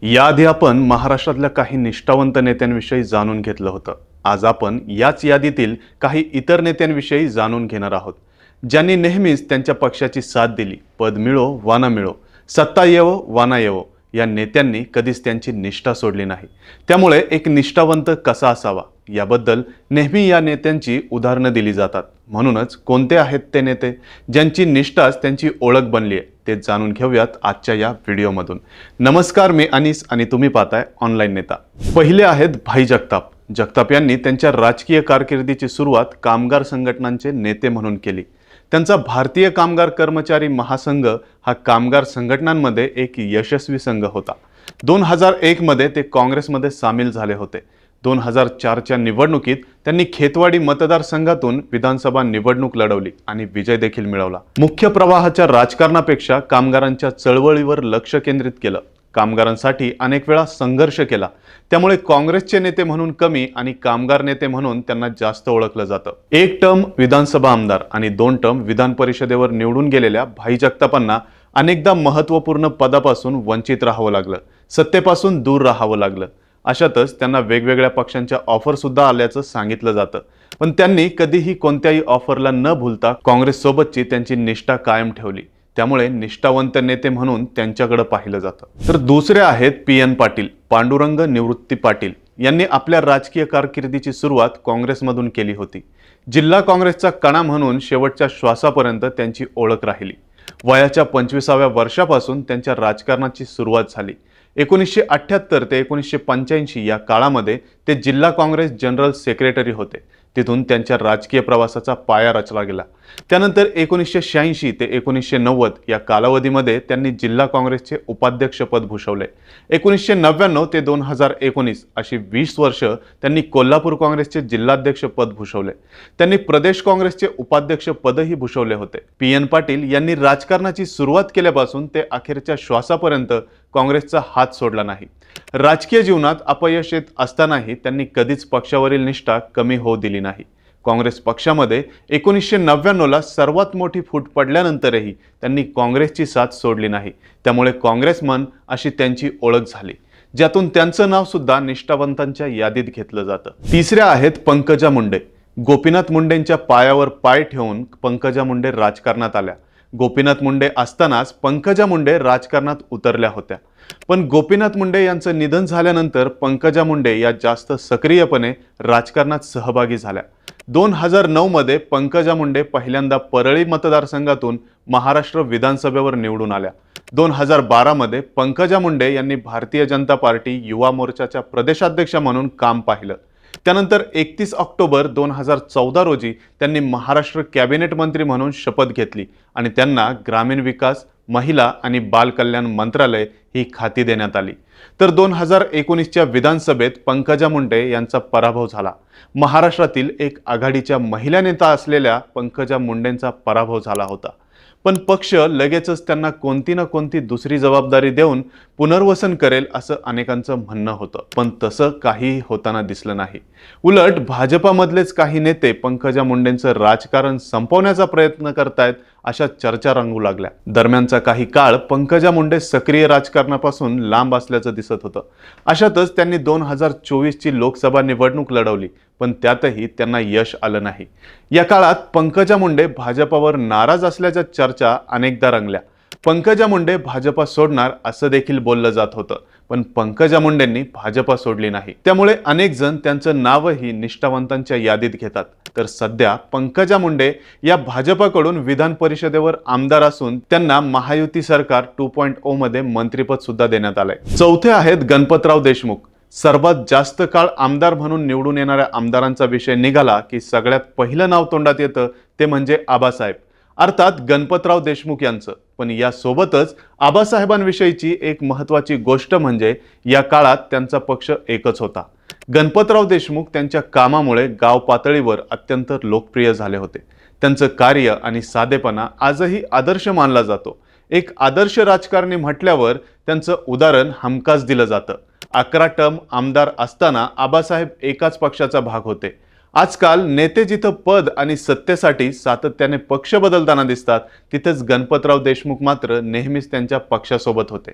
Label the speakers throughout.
Speaker 1: याआधी आपण महाराष्ट्रातल्या काही निष्ठावंत नेत्यांविषयी जाणून घेतलं होतं। आज आपण याच यादीतील काही इतर नेत्यांविषयी जाणून घेणार आहोत, ज्यांनी नेहमीच त्यांच्या पक्षाची साथ दिली। पद मिळो वा न मिळो, सत्ता येवो वा न येवो, या नेत्यांनी कधीच त्यांची निष्ठा सोडली नाही। त्यामुळे एक निष्ठावंत कसा असावा याबद्दल नेहमी या नेत्यांची उदाहरणं दिली जातात। म्हणूनच कोणते आहेत ते नेते ज्यांची निष्ठाच त्यांची ओळख बनली आहे, ते जाणून घेऊयात आजच्या या व्हिडिओमधून। नमस्कार, मी अनिस आणि तुम्ही पाहताय ऑनलाईन नेता। पहिले आहेत भाई जगताप। जगताप यांनी त्यांच्या राजकीय कारकिर्दीची सुरुवात कामगार संघटनांचे नेते म्हणून केली। त्यांचा भारतीय कामगार कर्मचारी महासंघ हा कामगार संघटनांमध्ये एक यशस्वी संघ होता। 2001 मध्ये ते काँग्रेसमध्ये सामील झाले होते। 2004 च्या निवडणुकीत त्यांनी खेतवाडी मतदारसंघातून विधानसभा निवडणूक लढवली आणि विजय देखील मिळवला। मुख्य प्रवाहाच्या राजकारणापेक्षा कामगारांच्या चळवळीवर लक्ष केंद्रित केलं। कामगारांसाठी अनेक वेळा संघर्ष केला। त्यामुळे काँग्रेसचे नेते म्हणून कमी आणि कामगार नेते म्हणून त्यांना जास्त ओळखलं जातं। एक टर्म विधानसभा आमदार आणि 2 टर्म विधान परिषदेवर निवडून गेलेल्या भाई जगतापांना अनेकदा महत्त्वपूर्ण पदापासून वंचित राहावं लागलं, सत्तेपासून दूर राहावं लागलं। अशातच त्यांना वेगवेगळ्या पक्षांच्या ऑफर सुद्धा आल्याचं सांगितलं जातं। पण त्यांनी कधीही कोणत्याही ऑफरला न भूलता काँग्रेस सोबतची त्यांची निष्ठा कायम ठेवली। त्यामुळे निष्ठावंत नेते म्हणून त्यांच्याकडे पाहिलं जातं। तर दुसरे आहेत PN पाटील, पांडुरंग निवृत्ती पाटील। यांनी आपल्या राजकीय कारकिर्दीची सुरुवात काँग्रेसमधून केली होती। जिल्हा काँग्रेसचा कणा म्हणून शेवटच्या श्वासापर्यंत त्यांची ओळख राहिली। वयाच्या 25व्या वर्षापासून त्यांच्या राजकारणाची सुरुवात झाली। 1978 ते 1985 या काळामध्ये ते जिल्हा काँग्रेस जनरल सेक्रेटरी होते। तिथून त्यांच्या राजकीय प्रवासाचा पाया रचला गेला। त्यानंतर 1986 ते 1990 या कालावधीमध्ये त्यांनी जिल्हा काँग्रेसचे उपाध्यक्ष पद भूषवले। 1999 ते 2019 अशी 20 वर्ष त्यांनी कोल्हापूर काँग्रेसचे जिल्हाध्यक्ष पद भूषवले। त्यांनी प्रदेश काँग्रेसचे उपाध्यक्ष पदही भूषवले होते। PN पाटील यांनी राजकारणाची सुरुवात केल्यापासून ते अखेरच्या श्वासापर्यंत काँग्रेसचा हात सोडला नाही। राजकीय जीवनात अपयश येत असतानाही त्यांनी कधीच पक्षावरील निष्ठा कमी होऊ दिली नाही। काँग्रेस पक्षामध्ये 1999 ला सर्वात मोठी फूट पडल्यानंतरही त्यांनी काँग्रेसची साथ सोडली नाही। त्यामुळे काँग्रेसमन अशी त्यांची ओळख झाली, ज्यातून त्यांचं नाव सुद्धा निष्ठावंतांच्या यादीत घेतलं जातं। तिसऱ्या आहेत पंकजा मुंडे। गोपीनाथ मुंडेंच्या पायावर पाय ठेवून पंकजा मुंडे राजकारणात आल्या। गोपीनाथ मुंडे असतानाच पंकजा मुंडे राजकारणात उतरल्या होत्या। पण गोपीनाथ मुंडे यांचं निधन झाल्यानंतर पंकजा मुंडे या जास्त सक्रियपणे राजकारणात सहभागी झाल्या। 2009 मध्ये पंकजा मुंडे पहिल्यांदा परळी मतदारसंघातून महाराष्ट्र विधानसभेवर निवडून आल्या। 2012 मध्ये पंकजा मुंडे यांनी भारतीय जनता पार्टी युवा मोर्चाच्या प्रदेशाध्यक्ष म्हणून काम पाहिलं। त्यानंतर 31 ऑक्टोबर 2014 रोजी त्यांनी महाराष्ट्र कॅबिनेट मंत्री म्हणून शपथ घेतली आणि त्यांना ग्रामीण विकास, महिला आणि बाल कल्याण मंत्रालय ही खाती देण्यात आली। तर 2019 च्या विधानसभेत पंकजा मुंडे यांचा पराभव झाला। महाराष्ट्रातील एक आघाडीच्या महिला नेता असलेल्या पंकजा मुंडेंचा पराभव झाला होता। पण पक्ष लगेचच त्यांना कोणती ना कोणती दुसरी जबाबदारी देऊन पुनर्वसन करेल असं अनेकांचं म्हणणं होतं। पण तसं काहीही होताना दिसलं नाही। उलट भाजपामधलेच काही नेते पंकजा मुंडेंचं राजकारण संपवण्याचा प्रयत्न करतायत अशा चर्चा रंगू लागल्या। दरम्यानचा काही काळ पंकजा मुंडे सक्रिय राजकारणापासून लांब असल्याचं दिसत होतं। अशातच त्यांनी 2024 ची लोकसभा निवडणूक लढवली, पण त्यातही त्यांना यश आलं नाही। या काळात पंकजा मुंडे भाजपावर नाराज असल्याच्या चर्चा अनेकदा रंगल्या। पंकजा मुंडे भाजपा सोडणार असं देखील बोललं जात होतं, पण पंकजा मुंडेंनी भाजपा सोडली नाही। त्यामुळे अनेक जण त्यांचं नावही निष्ठावंतांच्या यादीत घेतात। तर सध्या पंकजा मुंडे या भाजपाकडून विधान परिषदेवर आमदार असून त्यांना महायुती सरकार 2.0 मध्ये मंत्रिपद सुद्धा देण्यात आलंय। चौथे आहेत गणपतराव देशमुख। सर्वात जास्त काळ आमदार म्हणून निवडून येणाऱ्या आमदारांचा विषय निघाला की सगळ्यात पहिलं नाव तोंडात येतं ते म्हणजे आबासाहेब, अर्थात गणपतराव देशमुख यांचं। पण यासोबतच आबासाहेबांविषयीची एक महत्त्वाची गोष्ट म्हणजे या काळात त्यांचा पक्ष एकच होता। गणपतराव देशमुख त्यांच्या कामामुळे गाव पातळीवर अत्यंत लोकप्रिय झाले होते। त्यांचं कार्य आणि साधेपणा आजही आदर्श मानला जातो। एक आदर्श राजकारणी म्हटल्यावर त्यांचं उदाहरण हमखास दिलं जातं। 11 टर्म आमदार असताना आबासाहेब एकाच पक्षाचा भाग होते। आजकाल नेते जिथं पद आणि सत्तेसाठी सातत्याने पक्ष बदलताना दिसतात, तिथेच गणपतराव देशमुख मात्र नेहमीच त्यांच्या पक्षासोबत होते।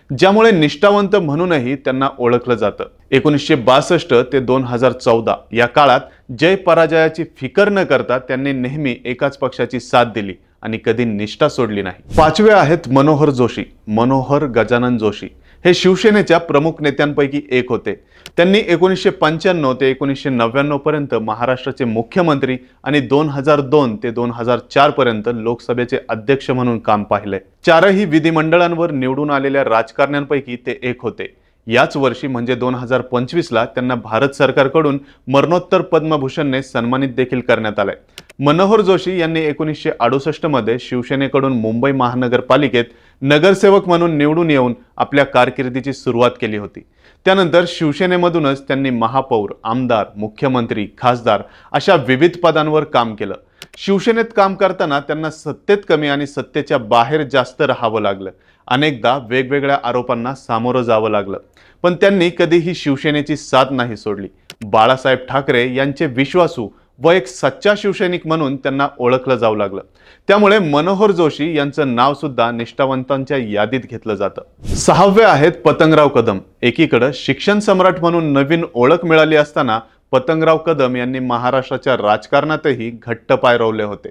Speaker 1: ज्यामुळे निष्ठावंत म्हणूनही त्यांना ओळखलं जातं। 1962 ते 2014 या काळात जय पराजयाची फिकर न करता त्यांनी नेहमी एकाच पक्षाची साथ दिली आणि कधी निष्ठा सोडली नाही। पाचवे आहेत मनोहर जोशी। मनोहर गजानन जोशी हे शिवसेनेच्या प्रमुख नेत्यांपैकी एक होते। त्यांनी 1995 ते 1999 पर्यंत महाराष्ट्राचे मुख्यमंत्री आणि 2002 ते 2004 पर्यंत लोकसभेचे अध्यक्ष म्हणून काम पाहिले। चारही विधिमंडळांवर निवडून आलेल्या राजकारण्यांपैकी ते एक होते। याच वर्षी म्हणजे 2025 ला त्यांना भारत सरकारकडून मरणोत्तर पद्मभूषणने सन्मानित देखील करण्यात आले। मनोहर जोशी यांनी 1968 मध्ये शिवसेनेकडून मुंबई महानगरपालिकेत नगरसेवक म्हणून निवडून येऊन आपल्या कारकिर्दीची सुरुवात केली होती। त्यानंतर शिवसेनेमधूनच त्यांनी महापौर, आमदार, मुख्यमंत्री, खासदार अशा विविध पदांवर काम केलं। शिवसेनेत काम करताना त्यांना सत्तेत कमी आणि सत्तेच्या बाहेर जास्त राहावं लागलं। अनेकदा वेगवेगळ्या आरोपांना सामोरं जावं लागलं, पण त्यांनी कधीही शिवसेनेची साथ नाही सोडली। बाळासाहेब ठाकरे यांचे विश्वासू व एक सच्चा शिवसैनिक म्हणून त्यांना ओळखलं जाऊ लागलं। त्यामुळे मनोहर जोशी यांचं नाव सुद्धा निष्ठावंतांच्या यादीत घेतलं जातं। सहावे आहेत पतंगराव कदम। एकीकडे शिक्षण सम्राट म्हणून नवीन ओळख मिळाली असताना पतंगराव कदम यांनी महाराष्ट्राच्या राजकारणातही घट्ट पाय रोवले होते।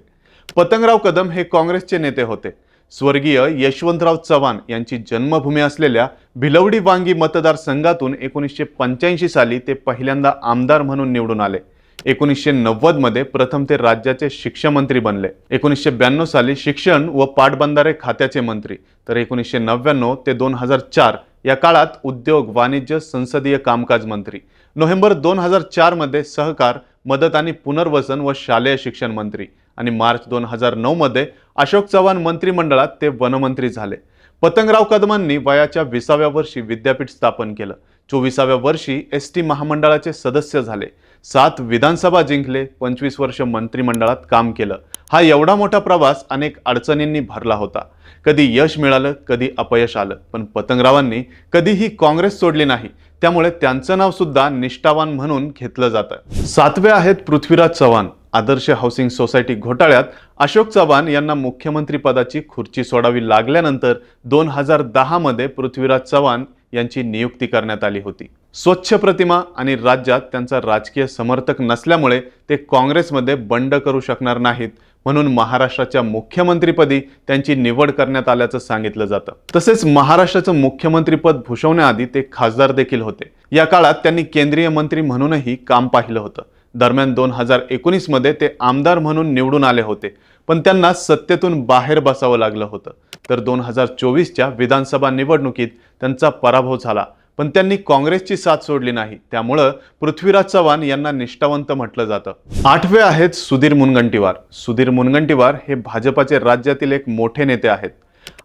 Speaker 1: पतंगराव कदम हे काँग्रेसचे नेते होते। स्वर्गीय यशवंतराव चव्हाण यांची जन्मभूमी असलेल्या भिलवडी वांगी मतदारसंघातून 1985 साली ते पहिल्यांदा आमदार म्हणून निवडून आले। 1990 मध्ये प्रथम ते राज्याचे शिक्षण मंत्री बनले। 1992 साली शिक्षण व पाटबंधारे खात्याचे मंत्री, तर 1999 ते 2004 या काळात उद्योग, वाणिज्य, संसदीय कामकाज मंत्री। नोव्हेंबर 2004 मध्ये सहकार, मदत आणि पुनर्वसन व शालेय शिक्षण मंत्री आणि मार्च 2009 मध्ये अशोक चव्हाण मंत्रिमंडळात ते वनमंत्री झाले। पतंगराव कदमांनी वयाच्या 20व्या वर्षी विद्यापीठ स्थापन केलं। 24व्या वर्षी एसटी महामंडळाचे सदस्य झाले। 7 विधानसभा जिंकले। 25 वर्ष मंत्रिमंडळात काम केलं। हा एवढा मोठा प्रवास अनेक अडचणींनी भरला होता। कधी यश मिळालं, कधी अपयश आलं, पण पतंगरावांनी कधीही काँग्रेस सोडली नाही। त्यामुळे त्यांचं नाव सुद्धा निष्ठावान म्हणून घेतलं जातं। 7वे आहेत पृथ्वीराज चव्हाण। आदर्श हाऊसिंग सोसायटी घोटाळ्यात अशोक चव्हाण यांना मुख्यमंत्री पदाची खुर्ची सोडावी लागल्यानंतर 2010 मध्ये पृथ्वीराज चव्हाण यांची नियुक्ती करण्यात आली होती। स्वच्छ प्रतिमा आणि राज्यात त्यांचा राजकीय समर्थक नसल्यामुळे ते काँग्रेसमध्ये बंड करू शकणार नाहीत, म्हणून महाराष्ट्राच्या मुख्यमंत्रीपदी त्यांची निवड करण्यात आल्याचं सांगितलं जातं। तसेच महाराष्ट्राचं मुख्यमंत्रीपद भूषवण्याआधी ते खासदार देखील होते। या काळात त्यांनी केंद्रीय मंत्री म्हणूनही काम पाहिलं होतं। दरम्यान 2019 मध्ये ते आमदार म्हणून निवडून आले होते, पण त्यांना सत्तेतून बाहेर बसावं लागलं होतं। तर 2024च्या विधानसभा निवडणुकीत त्यांचा पराभव झाला, पण त्यांनी काँग्रेसची साथ सोडली नाही। त्यामुळे पृथ्वीराज चव्हाण यांना निष्ठावंत म्हटलं जातं। 8वे आहेत सुधीर मुनगंटीवार। सुधीर मुनगंटीवार हे भाजपाचे राज्यातील एक मोठे नेते आहेत।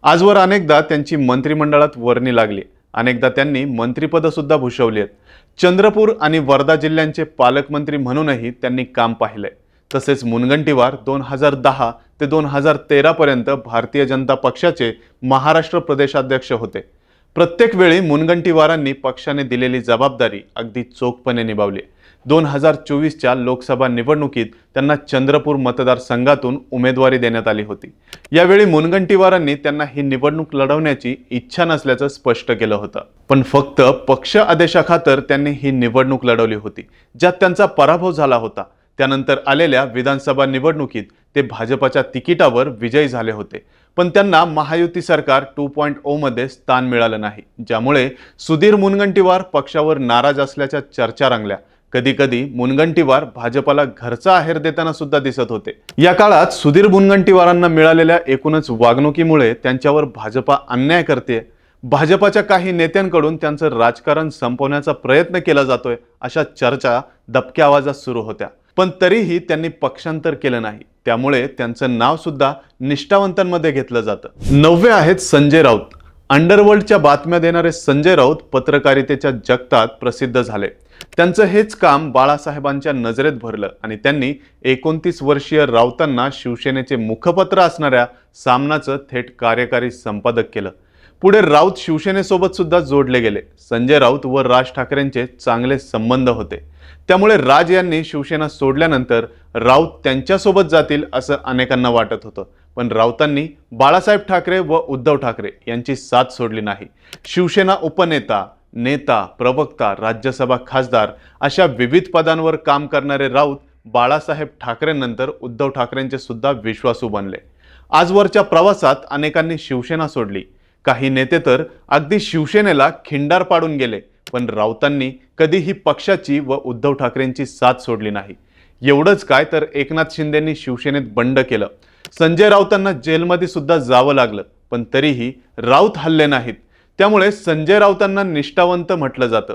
Speaker 1: आजवर अनेकदा त्यांची मंत्रिमंडळात वर्णी लागली। अनेकदा त्यांनी मंत्रिपद सुद्धा भूषवली आहेत। चंद्रपूर आणि वर्धा जिल्ह्यांचे पालकमंत्री म्हणूनही त्यांनी काम पाहिले। तसेच मुनगंटीवार 2010 ते 2013 पर्यंत भारतीय जनता पक्षाचे महाराष्ट्र प्रदेशाध्यक्ष होते। प्रत्येक वेळी मुनगंटीवारांनी पक्षाने दिलेली जबाबदारी अगदी चोखपणे निभावली। 2024च्या लोकसभा निवडणुकीत त्यांना चंद्रपूर मतदारसंघातून उमेदवारी देण्यात आली होती। यावेळी मुनगंटीवारांनी त्यांना ही निवडणूक लढवण्याची इच्छा नसल्याचं स्पष्ट केलं होतं, पण फक्त पक्ष आदेशाखातर त्यांनी ही निवडणूक लढवली होती, ज्यात त्यांचा पराभव झाला होता। त्यानंतर आलेल्या विधानसभा निवडणुकीत ते भाजपच्या तिकिटावर विजयी झाले होते, पण त्यांना महायुती सरकार 2.0 मध्ये स्थान मिळालं नाही, ज्यामुळे सुधीर मुनगंटीवार पक्षावर नाराज असल्याच्या चर्चा रंगल्या। कधी कधी मुनगंटीवार भाजपला घरचा आहेर देताना सुद्धा दिसत होते। या काळात सुधीर मुनगंटीवारांना मिळालेल्या एकूणच वागणुकीमुळे त्यांच्यावर भाजपा अन्याय करते, भाजपाच्या काही नेत्यांकडून त्यांचं राजकारण संपवण्याचा प्रयत्न केला जातोय, अशा चर्चा दबक्या आवाजात सुरू होत्या। पण तरीही त्यांनी पक्षांतर केलं नाही, त्यामुळे त्यांचं नाव सुद्धा निष्ठावंतांमध्ये घेतलं जातं। 9वे आहेत संजय राऊत। अंडरवर्ल्डच्या बातम्या देणारे संजय राऊत पत्रकारितेच्या जगतात प्रसिद्ध झाले। त्यांचं हेच काम बाळासाहेबांच्या नजरेत भरलं आणि त्यांनी 29 वर्षीय राऊतांना शिवसेनेचे मुखपत्र असणाऱ्या सामनाचं थेट कार्यकारी संपादक केलं। पुढे राऊत शिवसेनेसोबत सुद्धा जोडले गेले। संजय राऊत व राज ठाकरेंचे चांगले संबंध होते, त्यामुळे राज यांनी शिवसेना सोडल्यानंतर राऊत त्यांच्यासोबत जातील असं अनेकांना वाटत होतं, पण राऊतांनी बाळासाहेब ठाकरे व उद्धव ठाकरे यांची साथ सोडली नाही। शिवसेना उपनेता, नेता, प्रवक्ता, राज्यसभा खासदार अशा विविध पदांवर काम करणारे राऊत बाळासाहेब ठाकरेंनंतर उद्धव ठाकरेंचे सुद्धा विश्वासू बनले। आजवरच्या प्रवासात अनेकांनी शिवसेना सोडली, काही नेते तर अगदी शिवसेनेला खिंडार पाडून गेले, पण राऊतांनी कधीही पक्षाची व उद्धव ठाकरेंची साथ सोडली नाही। एवढंच काय तर एकनाथ शिंदेंनी शिवसेनेत बंड केलं, संजय राऊतांना जेलमध्ये सुद्धा जावं लागलं, पण तरीही राऊत हल्ले नाहीत। त्यामुळे संजय राऊतांना निष्ठावंत म्हटलं जातं।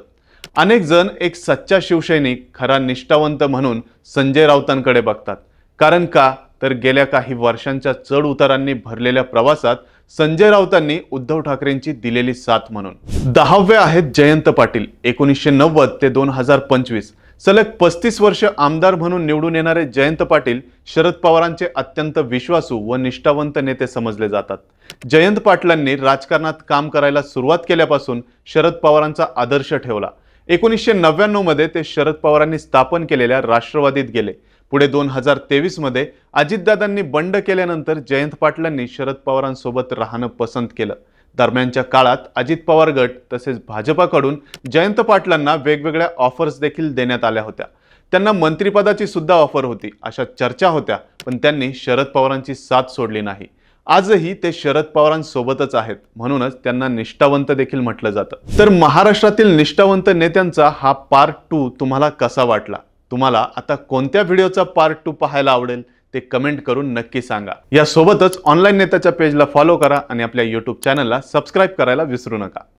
Speaker 1: अनेक जण एक सच्चा शिवसैनिक, खरा निष्ठावंत म्हणून संजय राऊतांकडे बघतात। कारण का तर गेल्या काही वर्षांच्या चढ उतारांनी भरलेल्या प्रवासात संजय राऊतांनी उद्धव ठाकरेंची दिलेली साथ म्हणून। 10वे आहेत जयंत पाटील। 1990 ते 2025 सलग 35 वर्ष आमदार म्हणून निवडून येणारे जयंत पाटील शरद पवारांचे अत्यंत विश्वासू व निष्ठावंत नेते समजले जातात। जयंत पाटलांनी राजकारणात काम करायला सुरुवात केल्यापासून शरद पवारांचा आदर्श ठेवला। 1999 मध्ये ते शरद पवारांनी स्थापन केलेल्या राष्ट्रवादीत गेले। पुढे 2023 मध्ये अजितदादांनी बंड केल्यानंतर जयंत पाटलांनी शरद पवारांसोबत राहणं पसंत केलं। दरम्यानच्या काळात अजित पवार गट तसेच भाजपाकडून जयंत पाटलांना वेगवेगळ्या ऑफर्स देखील देण्यात आल्या होत्या। त्यांना मंत्रिपदाची सुद्धा ऑफर होती, अशा चर्चा होत्या, पण त्यांनी शरद पवारांची साथ सोडली नाही। आजही ते शरद पवारांसोबतच आहेत, म्हणूनच त्यांना निष्ठावंत देखील म्हटलं जातं। तर महाराष्ट्रातील निष्ठावंत नेत्यांचा हा पार्ट 2 तुम्हाला कसा वाटला? तुम्हाला आता कोणत्या व्हिडिओचा पार्ट 2 पाहायला आवडेल ते कमेंट करून नक्की सांगा। यासोबतच ऑनलाईन नेत्याच्या पेजला फॉलो करा आणि आपल्या YouTube चॅनलला सबस्क्राइब करायला विसरू नका।